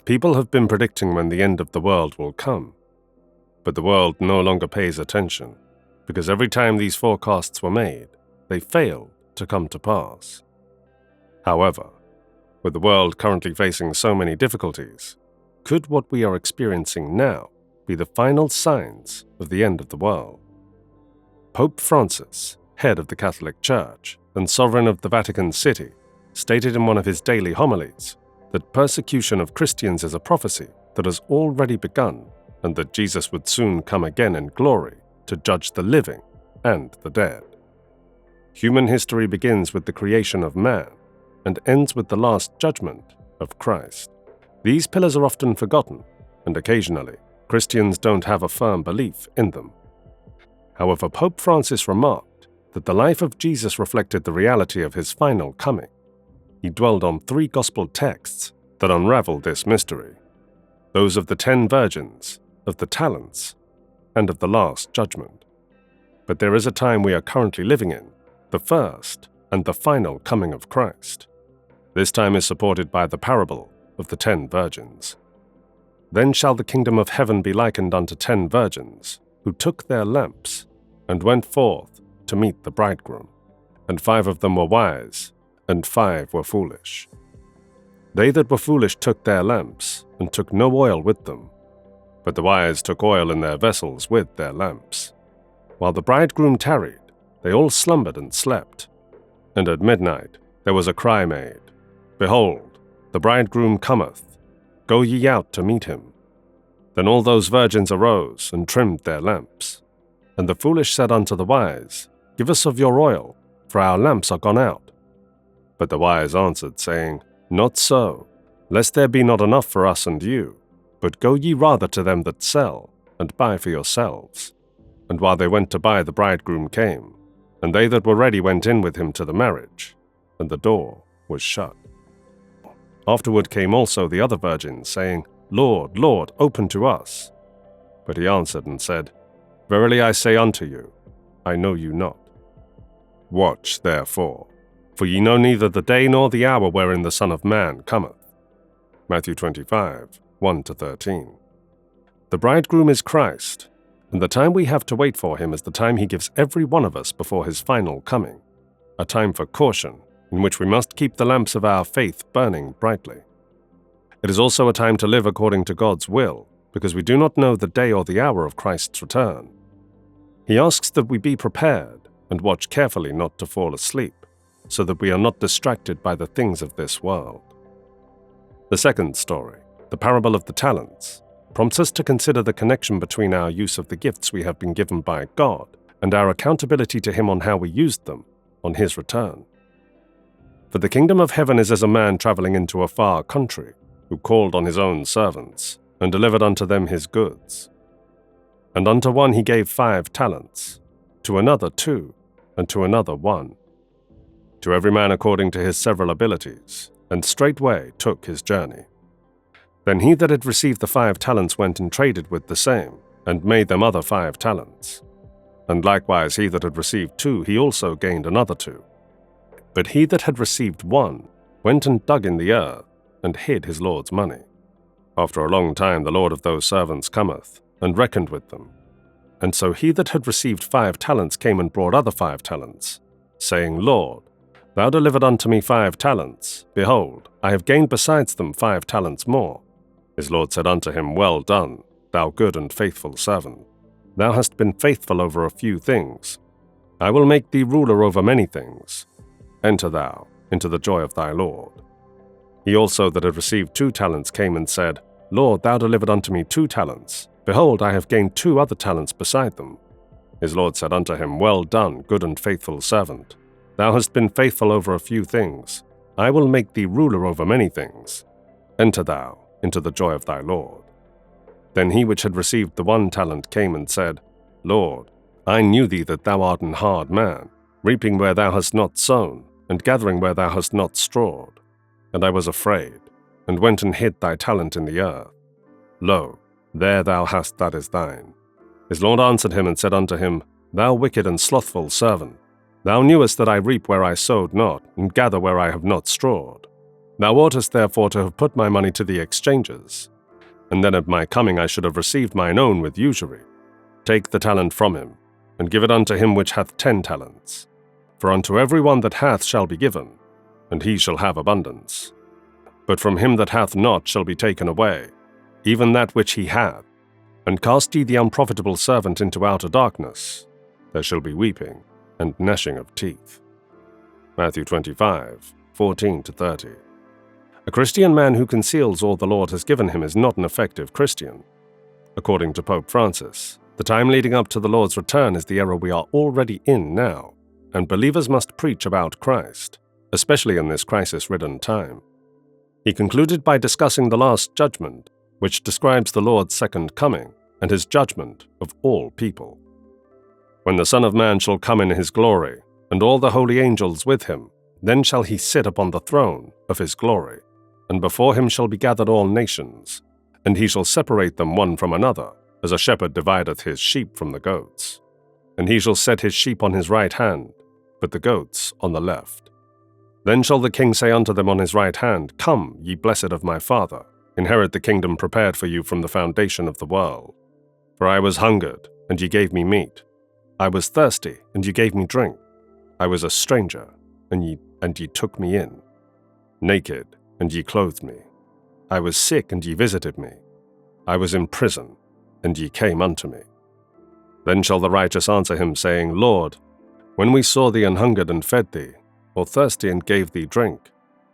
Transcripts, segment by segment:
People have been predicting when the end of the world will come, but the world no longer pays attention, because every time these forecasts were made, they failed to come to pass. However, with the world currently facing so many difficulties, could what we are experiencing now be the final signs of the end of the world? Pope Francis, head of the Catholic Church and sovereign of the Vatican City, stated in one of his daily homilies that persecution of Christians is a prophecy that has already begun, and that Jesus would soon come again in glory to judge the living and the dead. Human history begins with the creation of man and ends with the last judgment of Christ. These pillars are often forgotten, and occasionally Christians don't have a firm belief in them. However, Pope Francis remarked that the life of Jesus reflected the reality of his final coming. He dwelled on 3 gospel texts that unravel this mystery, those of the 10 virgins, of the talents, and of the last judgment. But there is a time we are currently living in, the first and the final coming of Christ. This time is supported by the parable of the 10 virgins. Then shall the kingdom of heaven be likened unto 10 virgins, who took their lamps, and went forth to meet the bridegroom. And 5 of them were wise, and 5 were foolish. They that were foolish took their lamps, and took no oil with them. But the wise took oil in their vessels with their lamps. While the bridegroom tarried, they all slumbered and slept. And at midnight there was a cry made, Behold, the bridegroom cometh, go ye out to meet him. Then all those virgins arose, and trimmed their lamps. And the foolish said unto the wise, Give us of your oil, for our lamps are gone out. But the wise answered, saying, Not so, lest there be not enough for us and you, but go ye rather to them that sell, and buy for yourselves. And while they went to buy, the bridegroom came, and they that were ready went in with him to the marriage, and the door was shut. Afterward came also the other virgins, saying, Lord, Lord, open to us. But he answered and said, Verily I say unto you, I know you not. Watch therefore, for ye know neither the day nor the hour wherein the Son of Man cometh. Matthew 25, 1-13. The bridegroom is Christ, and the time we have to wait for him is the time he gives every one of us before his final coming, a time for caution, in which we must keep the lamps of our faith burning brightly. It is also a time to live according to God's will, because we do not know the day or the hour of Christ's return. He asks that we be prepared and watch carefully not to fall asleep, so that we are not distracted by the things of this world. The second story, the parable of the talents, prompts us to consider the connection between our use of the gifts we have been given by God and our accountability to him on how we used them on his return. For the kingdom of heaven is as a man traveling into a far country, who called on his own servants, and delivered unto them his goods. And unto one he gave 5 talents, to another 2, and to another 1, to every man according to his several abilities, and straightway took his journey. Then he that had received the 5 talents went and traded with the same, and made them other 5 talents. And likewise he that had received 2, he also gained another 2. But he that had received 1 went and dug in the earth, and hid his lord's money. After a long time the lord of those servants cometh, and reckoned with them. And so he that had received 5 talents came and brought other 5 talents, saying, Lord, thou delivered unto me 5 talents. Behold, I have gained besides them 5 talents more. His lord said unto him, Well done, thou good and faithful servant. Thou hast been faithful over a few things. I will make thee ruler over many things. Enter thou into the joy of thy Lord. He also that had received 2 talents came and said, Lord, thou delivered unto me 2 talents. Behold, I have gained 2 other talents beside them. His Lord said unto him, Well done, good and faithful servant. Thou hast been faithful over a few things. I will make thee ruler over many things. Enter thou into the joy of thy Lord. Then he which had received the 1 talent came and said, Lord, I knew thee that thou art an hard man, reaping where thou hast not sown, and gathering where thou hast not strawed. And I was afraid, and went and hid thy talent in the earth. Lo, there thou hast that is thine. His Lord answered him and said unto him, Thou wicked and slothful servant, thou knewest that I reap where I sowed not, and gather where I have not strawed. Thou oughtest therefore to have put my money to the exchangers, and then at my coming I should have received mine own with usury. Take the talent from him, and give it unto him which hath 10 talents. For unto every one that hath shall be given, and he shall have abundance. But from him that hath not shall be taken away, even that which he hath. And cast ye the unprofitable servant into outer darkness. There shall be weeping and gnashing of teeth. Matthew 25:14-30. A Christian man who conceals all the Lord has given him is not an effective Christian. According to Pope Francis, the time leading up to the Lord's return is the era we are already in now, and believers must preach about Christ, especially in this crisis-ridden time. He concluded by discussing the Last Judgment, which describes the Lord's second coming and his judgment of all people. When the Son of Man shall come in his glory, and all the holy angels with him, then shall he sit upon the throne of his glory, and before him shall be gathered all nations, and he shall separate them one from another, as a shepherd divideth his sheep from the goats. And he shall set his sheep on his right hand, but the goats on the left. Then shall the king say unto them on his right hand, Come, ye blessed of my Father, inherit the kingdom prepared for you from the foundation of the world. For I was hungered, and ye gave me meat. I was thirsty, and ye gave me drink. I was a stranger, and ye took me in. Naked, and ye clothed me. I was sick, and ye visited me. I was in prison, and ye came unto me. Then shall the righteous answer him, saying, Lord, when we saw thee an hungered and fed thee, or thirsty and gave thee drink,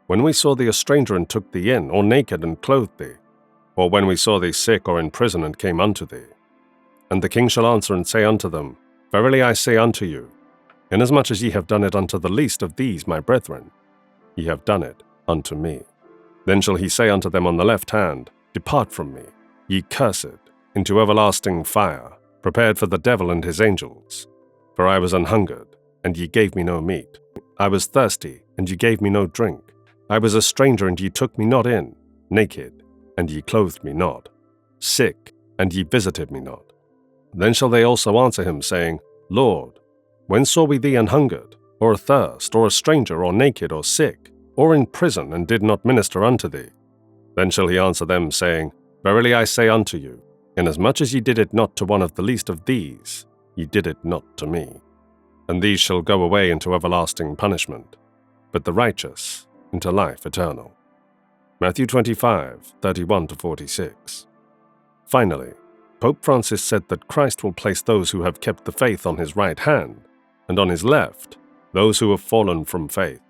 when we saw thee a stranger and took thee in, or naked and clothed thee, or when we saw thee sick or in prison and came unto thee. And the king shall answer and say unto them, Verily I say unto you, inasmuch as ye have done it unto the least of these my brethren, ye have done it unto me. Then shall he say unto them on the left hand, Depart from me, ye cursed, into everlasting fire, prepared for the devil and his angels. For I was an hungered, and ye gave me no meat. I was thirsty, and ye gave me no drink. I was a stranger, and ye took me not in. Naked, and ye clothed me not. Sick, and ye visited me not. Then shall they also answer him, saying, Lord, when saw we thee an hungered, or athirst, or a stranger, or naked, or sick, or in prison, and did not minister unto thee? Then shall he answer them, saying, Verily I say unto you, inasmuch as ye did it not to one of the least of these, ye did it not to me. And these shall go away into everlasting punishment, but the righteous into life eternal. Matthew 25:31-46. Finally, Pope Francis said that Christ will place those who have kept the faith on his right hand, and on his left, those who have fallen from faith.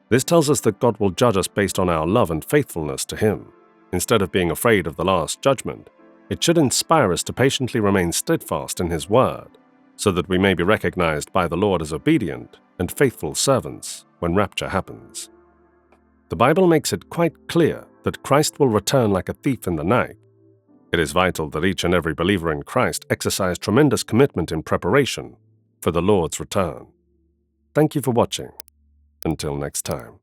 This tells us that God will judge us based on our love and faithfulness to him. Instead of being afraid of the Last Judgment, it should inspire us to patiently remain steadfast in his word, so that we may be recognized by the Lord as obedient and faithful servants when rapture happens. The Bible makes it quite clear that Christ will return like a thief in the night. It is vital that each and every believer in Christ exercise tremendous commitment in preparation for the Lord's return. Thank you for watching. Until next time.